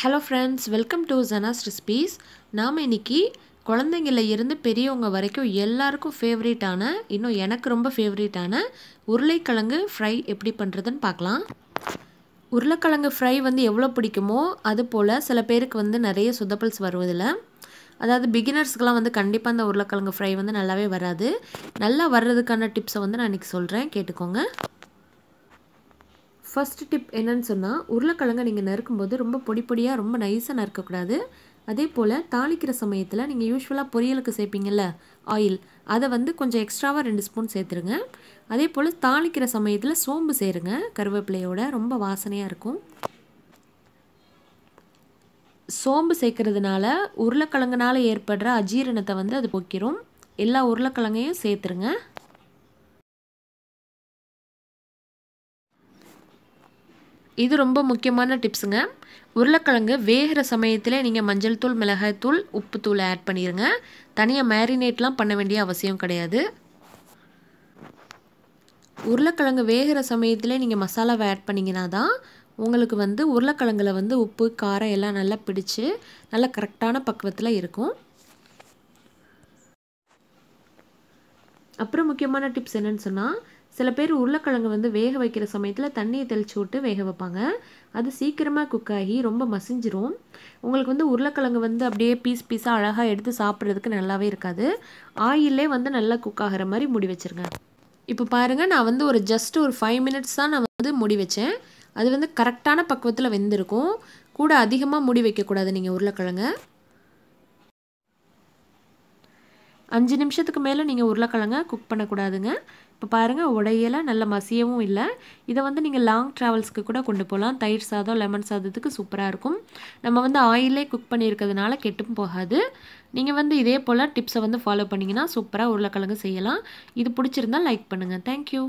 Hello friends, welcome to Zana's Recipes. நாம இன்னைக்கு குழந்தைங்கள இருந்து பெரியவங்க வரைக்கும் எல்லாருக்கும் ஃபேவரட்டான இன்னும் எனக்கு ரொம்ப ஃபேவரட்டான உருளைக்கிழங்கு ஃப்ரை எப்படி பண்றதுன்னு பார்க்கலாம். உருளைக்கிழங்கு ஃப்ரை வந்து எவ்வளவு பிடிக்குமோ அது போல சில பேருக்கு வந்து நிறைய சொதப்பல்ஸ் வருவதில்ல. அதாவது பிகினர்ஸ்க்குலாம் வந்து கண்டிப்பா அந்த உருளைக்கிழங்கு ஃப்ரை வந்து நல்லாவே வராது. நல்லா வர்றதுக்கான டிப்ஸை வந்து நான் இன்னைக்கு சொல்றேன், கேட்டுக்கோங்க. ஃபர்ஸ்ட் டிப் என்னன்னு சொன்னால், உருளைக்கிழங்கை நீங்கள் நறுக்கும்போது ரொம்ப பொடி பொடியாக ரொம்ப நைஸாக நறுக்கக்கூடாது. அதே போல் தாளிக்கிற சமயத்தில் நீங்கள் யூஸ்வலாக பொரியலுக்கு சேர்ப்பீங்கள்ல ஆயில், அதை வந்து கொஞ்சம் எக்ஸ்ட்ராவாக 2 ஸ்பூன் சேர்த்துருங்க. அதே போல் தாளிக்கிற சமயத்தில் சோம்பு சேருங்க, கருவேப்பிலையோட ரொம்ப வாசனையாக இருக்கும். சோம்பு சேர்க்கறதுனால உருளைக்கிழங்குனால ஏற்படுற அஜீரணத்தை வந்து அது போக்கிரும். எல்லா உருளைக்கிழங்கையும் சேர்த்துருங்க. இது ரொம்ப முக்கியமான டிப்ஸுங்க. உருளைக்கிழங்கு வேகிற சமயத்தில் நீங்கள் மஞ்சள் தூள், மிளகாய் தூள், உப்பு தூள் ஆட் பண்ணிடுங்க. தனியாக மேரினேட்லாம் பண்ண வேண்டிய அவசியம் கிடையாது. உருளைக்கிழங்கு வேகிற சமயத்தில் நீங்கள் மசாலாவை ஆட் பண்ணிங்கன்னா தான் உங்களுக்கு வந்து உருளைக்கிழங்குல வந்து உப்பு, காரம் எல்லாம் நல்லா பிடிச்சு நல்லா கரெக்டான பக்குவத்தில் இருக்கும். அப்புறம் முக்கியமான டிப்ஸ் என்னன்னு சொன்னால், சில பேர் உருளைக்கிழங்கு வந்து வேக வைக்கிற சமயத்தில் தண்ணியை தெளித்து விட்டு வேக வைப்பாங்க. அது சீக்கிரமாக குக் ஆகி ரொம்ப மசிஞ்சிரும். உங்களுக்கு வந்து உருளைக்கிழங்கு வந்து அப்படியே பீஸாக அழகாக எடுத்து சாப்பிட்றதுக்கு நல்லாவே இருக்காது. ஆயிலே வந்து நல்லா குக் ஆகிற மாதிரி மூடி வச்சுருங்க. இப்போ பாருங்கள், நான் வந்து ஜஸ்ட் ஒரு 5 மினிட்ஸ் தான் நான் வந்து மூடி வச்சேன். அது வந்து கரெக்டான பக்குவத்தில் வெந்திருக்கும். கூட அதிகமாக மூடி வைக்கக்கூடாது நீங்கள் உருளைக்கிழங்கை. 5 நிமிஷத்துக்கு மேலே நீங்கள் உருளைக்கிழங்கை குக் பண்ணக்கூடாதுங்க. இப்போ பாருங்கள், உடையலை நல்ல மசியவும் இல்லை. இதை வந்து நீங்கள் லாங் ட்ராவல்ஸ்க்கு கூட கொண்டு போகலாம். தயிர் சாதம், லெமன் சாதத்துக்கு சூப்பராக இருக்கும். நம்ம வந்து ஆயிலே குக் பண்ணியிருக்கிறதுனால கெட்டும் போகாது. நீங்கள் வந்து இதே போல் டிப்ஸை வந்து ஃபாலோ பண்ணிங்கன்னா சூப்பராக உருளைக்கிழங்கு செய்யலாம். இது பிடிச்சிருந்தால் லைக் பண்ணுங்கள். தேங்க்யூ.